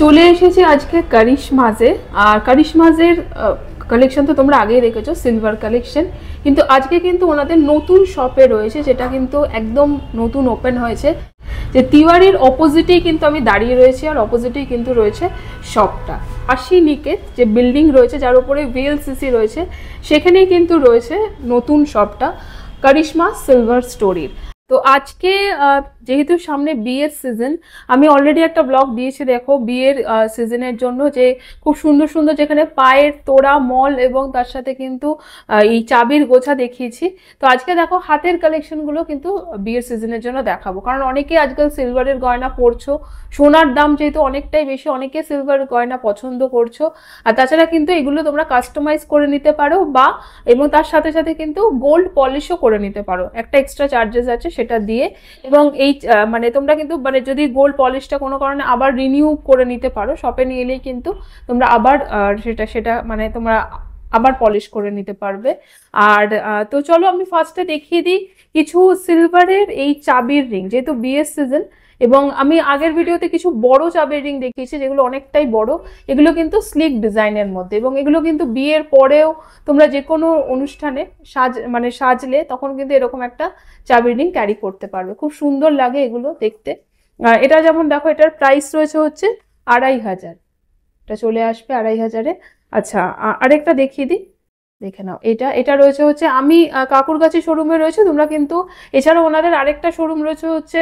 চলে এসেছি আজকে কারিশমাজে। আর কারিশমাজের কালেকশন তো তোমরা আগেই দেখেছো, সিলভার কালেকশন, কিন্তু আজকে কিন্তু ওনাদের নতুন শপে রয়েছে, যেটা কিন্তু একদম নতুন ওপেন হয়েছে। যে তিওয়ারির অপোজিটেই কিন্তু আমি দাঁড়িয়ে রয়েছি, আর অপোজিটেই কিন্তু রয়েছে শপটা। আশিনিকেত যে বিল্ডিং রয়েছে, যার উপরে ভিএলসিসি রয়েছে, সেখানেই কিন্তু রয়েছে নতুন শপটা, কারিশমা সিলভার স্টোরির। তো আজকে যেহেতু সামনে বিয়ের সিজন, আমি অলরেডি একটা ব্লগ দিয়েছি দেখো বিয়ের সিজনের জন্য, যে খুব সুন্দর সুন্দর যেখানে পায়ের তোড়া মল এবং তার সাথে কিন্তু এই চাবির গোছা দেখিয়েছি। তো আজকে দেখো হাতের কালেকশনগুলো কিন্তু বিয়ের সিজনের জন্য দেখাবো, কারণ অনেকে আজকাল সিলভারের গয়না পরছো, সোনার দাম যেহেতু অনেকটাই বেশি, অনেকে সিলভার গয়না পছন্দ করছো। আর তাছাড়া কিন্তু এগুলো তোমরা কাস্টমাইজ করে নিতে পারো, বা এবং তার সাথে সাথে কিন্তু গোল্ড পলিশও করে নিতে পারো, একটা এক্সট্রা চার্জেস আছে সেটা দিয়ে। এবং এই মানে তোমরা কিন্তু মানে যদি গোল্ড পলিশটা কোনো কারণে আবার রিনিউ করে নিতে পারো, শপে নিয়ে এলেই কিন্তু তোমরা আবার সেটা মানে তোমরা আবার পলিশ করে নিতে পারবে। আর তো চলো আমি ফার্স্টে দেখিয়ে দিই কিছু সিলভারের এই চাবির রিং, যেহেতু বিয়ের সিজন। এবং আমি আগের ভিডিওতে কিছু বড় চাবির রিং দেখিয়েছি, যেগুলো অনেকটাই বড়। এগুলো কিন্তু স্লিক ডিজাইনের মধ্যে, এবং এগুলো কিন্তু বিয়ের পরেও তোমরা যে কোনো অনুষ্ঠানে সাজলে তখন কিন্তু এরকম একটা চাবির রিং ক্যারি করতে পারবে, খুব সুন্দর লাগে এগুলো দেখতে। এটা যেমন দেখো, এটার প্রাইস রয়েছে হচ্ছে 2500, এটা চলে আসবে 2500-এ। আচ্ছা, আরেকটা দেখিয়ে দিই, দেখে নাও। এটা রয়েছে হচ্ছে, আমি কাকুরগাছি শোরুমে রয়েছে, তোমরা কিন্তু এছাড়াও ওনাদের আরেকটা শোরুম রয়েছে হচ্ছে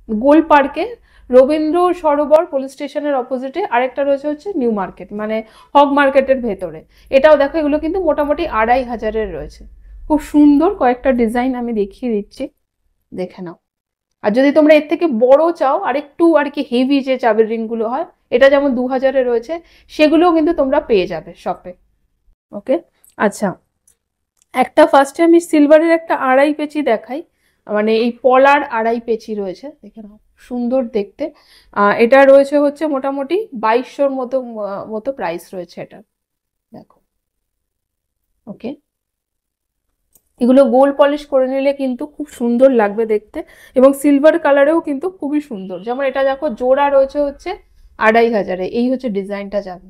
গোল পার্কে, রবীন্দ্র সরোবর পুলিশ স্টেশনের অপোজিটে। আরেকটা রয়েছে হচ্ছে নিউ মার্কেট, মানে হগ মার্কেটের ভেতরে। এটাও দেখো, এগুলো কিন্তু মোটামুটি 2500-এর রয়েছে। খুব সুন্দর কয়েকটা ডিজাইন আমি দেখিয়ে দিচ্ছি, দেখে নাও। আর যদি তোমরা এর থেকে বড় চাও, আরেকটু আর কি হেভি যে চাবির রিংগুলো হয়, এটা যেমন 2000-এ রয়েছে, সেগুলোও কিন্তু তোমরা পেয়ে যাবে শপে। ওকে, আচ্ছা, একটা ফার্স্টে আমি সিলভারের একটা আড়াই পেঁচি দেখাই, মানে এই পলার আড়াই পেঁচি রয়েছে, দেখে নাও, সুন্দর দেখতে। এটা রয়েছে হচ্ছে মোটামুটি 2200-র মতো প্রাইস রয়েছে এটা, দেখো। ওকে, এগুলো গোল্ড পলিশ করে নিলে কিন্তু খুব সুন্দর লাগবে দেখতে, এবং সিলভার কালারেও কিন্তু খুবই সুন্দর। যেমন এটা দেখো, জোড়া রয়েছে হচ্ছে 2500-এ, এই হচ্ছে ডিজাইনটা যাবে,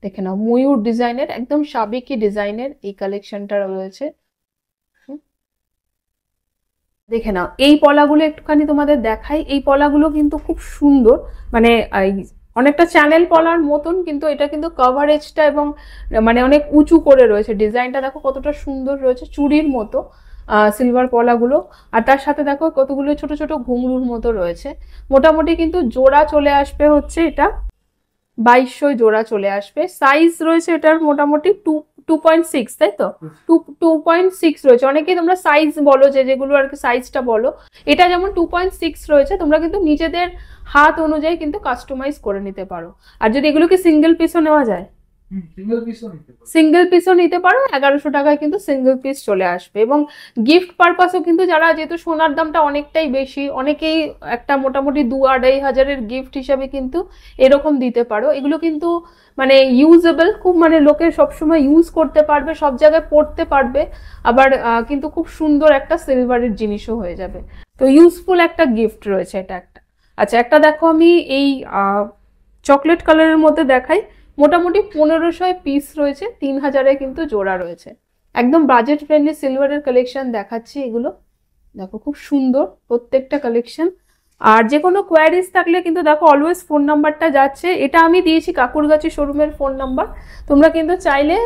দেখে নাও, ময়ূর ডিজাইনের, একদম সাবেকি ডিজাইনের এই কালেকশনটা রয়েছে। দেখে নাও, এই পলাগুলো একটুখানি তোমাদের দেখাই। এই পলাগুলো কিন্তু খুব সুন্দর, মানে অনেকটা চ্যানেল পলার মতন, কিন্তু এটা কিন্তু কভারেজটা এবং মানে অনেক উঁচু করে রয়েছে। ডিজাইনটা দেখো কতটা সুন্দর রয়েছে, চুড়ির মতো সিলভার পলাগুলো। আর তার সাথে দেখো কতগুলো ছোট ছোট ঘুঙরুর মতো রয়েছে। মোটামুটি কিন্তু জোড়া চলে আসবে হচ্ছে এটা 2200 জোড়া চলে আসবে। সাইজ রয়েছে এটার মোটামুটি 2.6, তাই তো? 2.6 রয়েছে। অনেকেই তোমরা সাইজ বলো, যেগুলো আর কি সাইজটা বলো। এটা যেমন 2.6 রয়েছে, তোমরা কিন্তু নিজেদের হাত অনুযায়ী কিন্তু কাস্টমাইজ করে নিতে পারো। আর যদি এগুলোকে সিঙ্গেল পিসও নেওয়া যায়, সিঙ্গেল পিসও নিতে পারো। 1100 টাকায় কিন্তু সিঙ্গেল পিস চলে আসবে। এবং গিফট পারপাসও কিন্তু, যারা যেহেতু সোনার দামটা অনেকটাই বেশি, অনেকেই একটা মোটামুটি 2-2500-এর গিফট হিসাবে কিন্তু এরকম দিতে পারো। এগুলো কিন্তু মানে ইউজেবল, খুব মানে লোকে সবসময় ইউজ করতে পারবে, সব জায়গায় পড়তে পারবে। আবার কিন্তু খুব সুন্দর একটা সিলভারের জিনিসও হয়ে যাবে। তো ইউজফুল একটা গিফট রয়েছে এটা একটা। আচ্ছা, একটা দেখো, আমি এই চকলেট কালারের মধ্যে দেখাই। মোটামুটি 1500 পিস রয়েছে, 3000-এ কিন্তু জোড়া রয়েছে। একদম বাজেট ফ্রেন্ডলি সিলভারের কালেকশন দেখাচ্ছি এগুলো, দেখো খুব সুন্দর প্রত্যেকটা কালেকশন। আর যে কোনো কোয়ারিজ থাকলে কিন্তু দেখো অলওয়েজ ফোন নাম্বারটা যাচ্ছে, এটা আমি দিয়েছি কাকুরগাছি শোরুমের ফোন নাম্বার। তোমরা কিন্তু চাইলে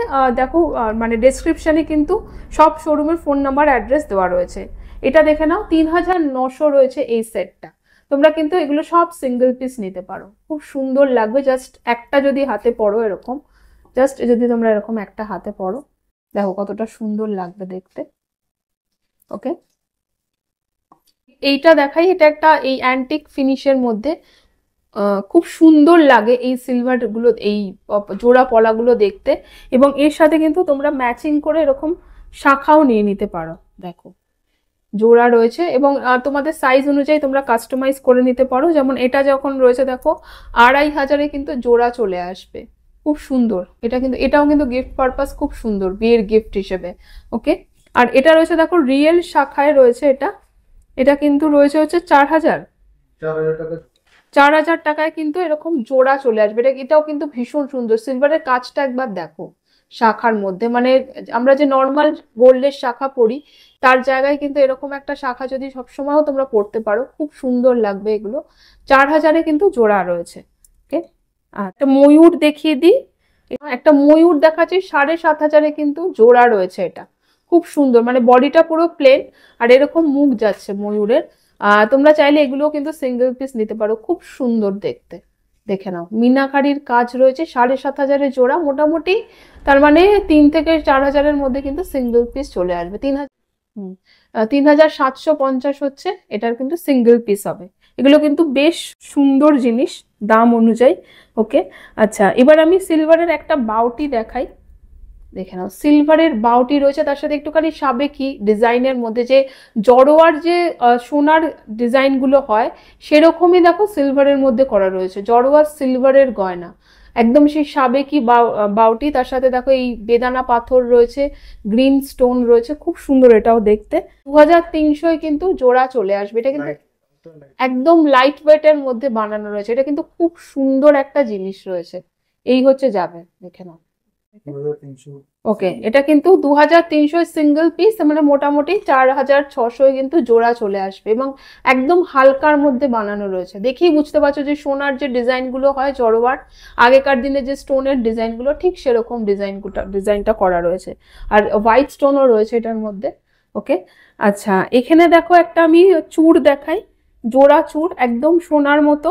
দেখো মানে ডেসক্রিপশনে কিন্তু সব শোরুমের ফোন নাম্বার অ্যাড্রেস দেওয়া রয়েছে। এটা দেখে নাও, 3900 রয়েছে এই সেটটা। তোমরা কিন্তু এগুলো সব সিঙ্গেল পিস নিতে পারো, খুব সুন্দর লাগবে। জাস্ট একটা যদি হাতে পরো এরকম, জাস্ট যদি তোমরা এরকম একটা হাতে পরো, দেখো কতটা সুন্দর লাগবে দেখতে। ওকে, এইটা দেখাই, এটা একটা এই অ্যান্টিক ফিনিশের মধ্যে খুব সুন্দর লাগে এই সিলভার গুলো, এই জোড়া পলাগুলো দেখতে। এবং এর সাথে কিন্তু তোমরা ম্যাচিং করে এরকম শাখাও নিয়ে নিতে পারো, দেখো জোড়া রয়েছে। এবং তোমাদের সাইজ অনুযায়ী তোমরা কাস্টমাইজ করে নিতে পারো। যেমন এটা যখন রয়েছে দেখো 2500-এ কিন্তু জোড়া চলে আসবে, খুব সুন্দর। এটা কিন্তু, এটাও কিন্তু গিফট পারপাস খুব সুন্দর, বিয়ের গিফট হিসেবে। ওকে, আর এটা রয়েছে দেখো রিয়েল শাখায় রয়েছে এটা। এটা কিন্তু রয়েছে হচ্ছে 4000 টাকা, 4000 টাকায় কিন্তু এরকম জোড়া চলে আসবে। এটাও কিন্তু ভীষণ সুন্দর। সিলভারের কাজটা একবার দেখো শাখার মধ্যে, মানে আমরা যে নর্মাল গোল্ডের শাখা পরি তার জায়গায় কিন্তু এরকম একটা শাখা যদি সবসময়ও তোমরা পড়তে পারো খুব সুন্দর লাগবে। এগুলো 4000-এ কিন্তু জোড়া রয়েছে। ওকে, একটা ময়ূর দেখিয়ে দিই। একটা ময়ূর দেখাচ্ছি 7500-এ কিন্তু জোড়া রয়েছে। এটা খুব সুন্দর, মানে বডিটা পুরো প্লেন আর এরকম মুখ যাচ্ছে ময়ূরের। তোমরা চাইলে এগুলো কিন্তু সিঙ্গেল পিস নিতে পারো, খুব সুন্দর দেখতে। দেখে নাও, মিনাকারির কাজ রয়েছে। 7500-এ জোড়া, মোটামুটি তার মানে 3 থেকে 4000-এর মধ্যে কিন্তু সিঙ্গেল পিস চলে আসবে। 3750 হচ্ছে এটার কিন্তু সিঙ্গেল পিস হবে। এগুলো কিন্তু বেশ সুন্দর জিনিস দাম অনুযায়ী। ওকে, আচ্ছা এবার আমি সিলভারের একটা বাউটি দেখাই। দেখে নাও, সিলভারের বাউটি রয়েছে, তার সাথে একটুখানি সাবেকি ডিজাইনের মধ্যে যে জড়োয়ার যে সোনার ডিজাইনগুলো হয় সেরকমই দেখো সিলভারের মধ্যে করা রয়েছে। জড়োয়ার সিলভারের গয়না, একদম সেই সাবেকি বাউটি, তার সাথে দেখো এই বেদানা পাথর রয়েছে, গ্রিন স্টোন রয়েছে, খুব সুন্দর এটাও দেখতে। 2300 কিন্তু জোড়া চলে আসবে। এটা কিন্তু একদম লাইট ওয়েটের মধ্যে বানানো রয়েছে। এটা কিন্তু খুব সুন্দর একটা জিনিস রয়েছে। এই হচ্ছে যাবে, দেখে নাও। ওকে, এটা কিন্তু 2300 সিঙ্গেল পিস, মানে মোটামুটি 4600 কিন্তু জোড়া চলে আসবে এবং একদম হালকার মধ্যে বানানো রয়েছে। দেখেই বুঝতে পারছো যে সোনার যে ডিজাইনগুলো হয় জড়োয়ার, আগেকার দিনে যে স্টোনের ডিজাইনগুলো ঠিক সেরকম ডিজাইনটা করা রয়েছে। আর হোয়াইট স্টোনও রয়েছে এটার মধ্যে। ওকে, আচ্ছা এখানে দেখো একটা আমি চূড় দেখাই, জোড়া চূড় একদম সোনার মতো।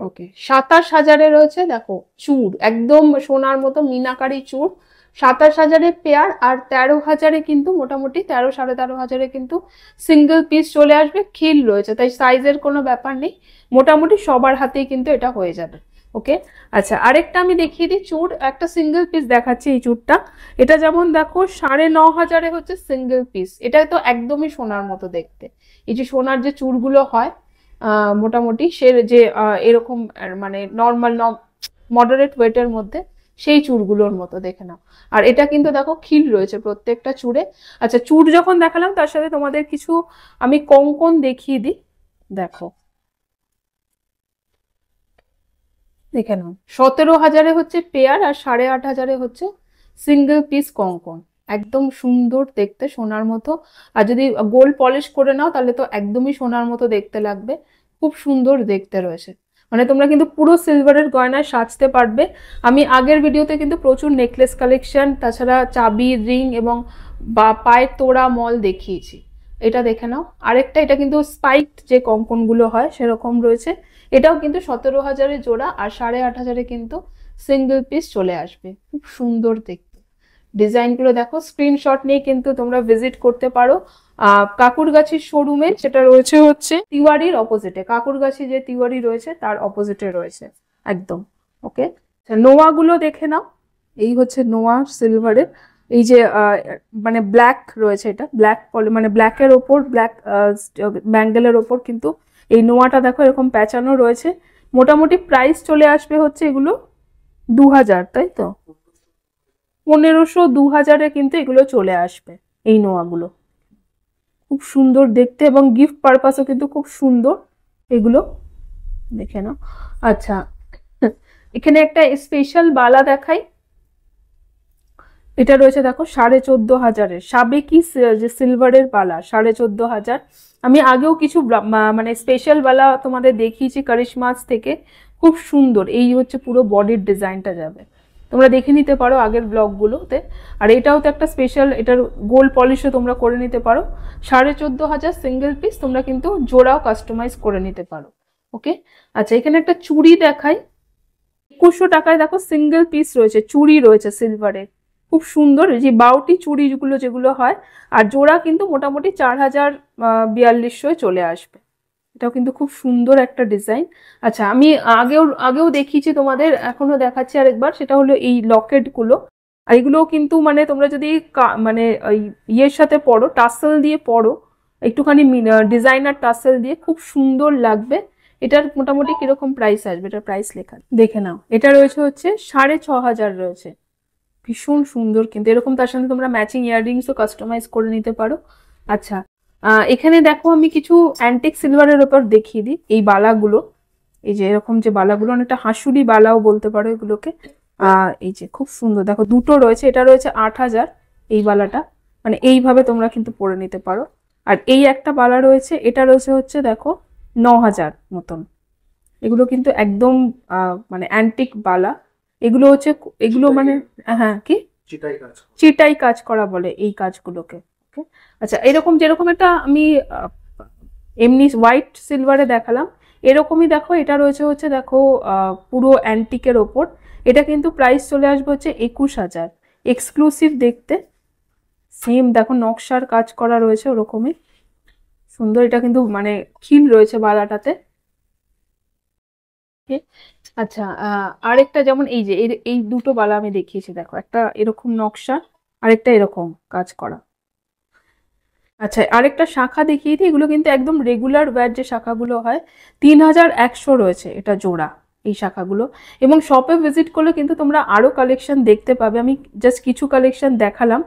ওকে, 27000-এ রয়েছে দেখো চূড়, একদম সোনার মতো মিনাকারি চূড়। 27000-এ পেয়ার, আর 13000-এ কিন্তু মোটামুটি 13,500-এ কিন্তু সিঙ্গেল পিস চলে আসবে। খিল রয়েছে, তাই সাইজের কোনো ব্যাপার নেই, মোটামুটি সবার হাতেই কিন্তু এটা হয়ে যাবে। ওকে, আচ্ছা আরেকটা আমি দেখিয়ে দিই চূড়, একটা সিঙ্গেল পিস দেখাচ্ছি এই চূড়টা। এটা যেমন দেখো 9500-এ হচ্ছে সিঙ্গেল পিস। এটা তো একদমই সোনার মতো দেখতে। এই যে সোনার যে চূড়গুলো হয় মোটামুটি সে যে এরকম মানে নর্মাল মডারেট ওয়েটের মধ্যে, সেই চূড়গুলোর মতো দেখে নাও। আর এটা কিন্তু দেখো খিল রয়েছে প্রত্যেকটা চূড়ে। আচ্ছা চূড় যখন দেখালাম তার সাথে তোমাদের কিছু আমি কঙ্কন দেখিয়ে দিই। দেখো, দেখে নাও, 17000-এ হচ্ছে পেয়ার আর 8500-এ হচ্ছে সিঙ্গেল পিস কঙ্কন। একদম সুন্দর দেখতে, সোনার মতো। আর যদি গোল্ড পলিশ করে নাও তাহলে তো একদমই সোনার মতো দেখতে লাগবে। খুব সুন্দর দেখতে রয়েছে, মানে তোমরা কিন্তু পুরো সিলভারের গয়নায় সাজতে পারবে। আমি আগের ভিডিওতে কিন্তু প্রচুর নেকলেস কালেকশন, তাছাড়া চাবি, রিং এবং পায়ের তোড়া মল দেখিয়েছি। এটা দেখে নাও আরেকটা, এটা কিন্তু স্পাইকড যে কঙ্কনগুলো হয় সেরকম রয়েছে। এটাও কিন্তু 17000-এ জোড়া আর 8500-এ কিন্তু সিঙ্গেল পিস চলে আসবে। খুব সুন্দর দেখতে ডিজাইনগুলো দেখো। স্ক্রিনশট নিয়ে কিন্তু তোমরা ভিজিট করতে পারো কাকুরগাছির শোরুমে, সেটা রয়েছে হচ্ছে তিওয়ারির অপোজিটে। কাকুরগাছি যে তিওয়ারি রয়েছে তার অপোজিটে রয়েছে একদম। ওকে, নোয়াগুলো দেখে নাও। এই হচ্ছে নোয়া সিলভারের, এই যে মানে ব্ল্যাক রয়েছে, এটা ব্ল্যাক মানে ব্ল্যাকের ওপর ব্ল্যাক ব্যাঙ্গেলের ওপর কিন্তু এই নোয়াটা দেখো এরকম প্যাঁচানো রয়েছে। মোটামুটি প্রাইস চলে আসবে হচ্ছে এগুলো 2000, তাই তো 1500 2000-এ কিন্তু এগুলো চলে আসবে এই নোয়াগুলো। খুব সুন্দর দেখতে এবং গিফট পারপাসও কিন্তু খুব সুন্দর এগুলো, দেখে নাও। আচ্ছা এখানে একটা স্পেশাল বালা দেখাই। এটা রয়েছে দেখো 14,500-এর সাবেকি যে সিলভারের বালা, 14,500। আমি আগেও কিছু মানে স্পেশাল বালা তোমাদের দেখিয়েছি কারিশমাস থেকে, খুব সুন্দর। এই হচ্ছে পুরো বডির ডিজাইনটা যাবে, তোমরা দেখে নিতে পারো আগের ব্লগগুলোতে। আর এটাও তো একটা স্পেশাল, এটার গোল্ড পলিশও তোমরা করে নিতে পারো। 14,500 সিঙ্গেল পিস, তোমরা কিন্তু জোড়াও কাস্টমাইজ করে নিতে পারো। ওকে, আচ্ছা এখানে একটা চুড়ি দেখাই। 2100 টাকায় দেখো সিঙ্গেল পিস রয়েছে, চুড়ি রয়েছে সিলভারের, খুব সুন্দর। যে বাউটি চুড়িগুলো যেগুলো হয়, আর জোড়া কিন্তু মোটামুটি 4042 চলে আসবে। এটাও কিন্তু খুব সুন্দর একটা ডিজাইন। আচ্ছা আমি আগেও দেখিয়েছি তোমাদের, এখনো দেখাচ্ছি আরেকবার। সেটা হলো এই লকেটগুলো, আর এগুলোও কিন্তু মানে তোমরা যদি মানে ইয়ের সাথে পরো, টাসেল দিয়ে পরো, একটুখানি ডিজাইনার টাসেল দিয়ে, খুব সুন্দর লাগবে। এটার মোটামুটি কিরকম প্রাইস আসবে, এটার প্রাইস লেখা দেখে নাও। এটা রয়েছে হচ্ছে 6500 রয়েছে, ভীষণ সুন্দর কিন্তু। এরকম তার সাথে তোমরা ম্যাচিং ইয়াররিংসও কাস্টমাইজ করে নিতে পারো। আচ্ছা এখানে দেখো আমি কিছু অ্যান্টিক সিলভারের উপর দেখিয়ে দিই এই বালাগুলো। এই যে এরকম যে বালাগুলো, অনেকটা হাঁসুলি বালাও বলতে পারো এগুলোকে। এই যে খুব সুন্দর, দেখো দুটো রয়েছে, এটা রয়েছে 8,000 এই বালাটা, মানে এইভাবে তোমরা কিন্তু পরে নিতে পারো। আর এই একটা বালা রয়েছে, এটা রয়েছে হচ্ছে দেখো 9,000 মতন। এগুলো কিন্তু একদম মানে অ্যান্টিক বালা এগুলো হচ্ছে, এগুলো মানে হ্যাঁ কি চিটাই কাজ করা বলে এই কাজগুলোকে। ওকে, আচ্ছা এরকম যেরকম একটা আমি এমনি হোয়াইট সিলভারে দেখালাম, এরকমই দেখো এটা রয়েছে হচ্ছে দেখো পুরো অ্যান্টিকের ওপর। এটা কিন্তু প্রাইস চলে আসবে হচ্ছে 21,000, এক্সক্লুসিভ দেখতে। সেম দেখো নকশার কাজ করা রয়েছে ওরকমই সুন্দর, এটা কিন্তু মানে খিল রয়েছে বালাটাতে। আচ্ছা আরেকটা যেমন এই যে এই দুটো বালা আমি দেখিয়েছি, দেখো একটা এরকম নকশা, আরেকটা এরকম কাজ করা। আচ্ছা আরেকটা শাখা দেখিয়ে দিই, এগুলো কিন্তু একদম রেগুলার ওয়্যার যে শাখাগুলো হয়, 3,100 রয়েছে এটা জোড়া এই শাখাগুলো। এবং শপে ভিজিট করলে কিন্তু তোমরা আরও কালেকশন দেখতে পাবে, আমি জাস্ট কিছু কালেকশন দেখালাম।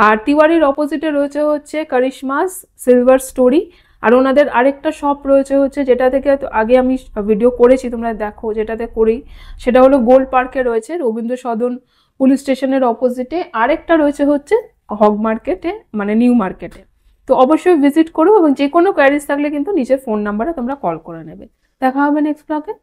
আর তিওয়ারির অপোজিটে রয়েছে হচ্ছে কারিশমাস সিলভার স্টোরি। আর ওনাদের আরেকটা শপ রয়েছে হচ্ছে, যেটা থেকে আগে আমি ভিডিও করেছি, তোমরা দেখো যেটাতে করি, সেটা হলো গোল্ড পার্কে রয়েছে, রবীন্দ্র সদন পুলিশ স্টেশনের অপোজিটে। আরেকটা রয়েছে হচ্ছে হগ মার্কেটে, মানে নিউ মার্কেটে। তো অবশ্যই ভিজিট করো, এবং যে কোনো কোয়ারিজ থাকলে কিন্তু নিজের ফোন নাম্বারে তোমরা কল করে নেবে। দেখা হবে নেক্সট ব্লগে।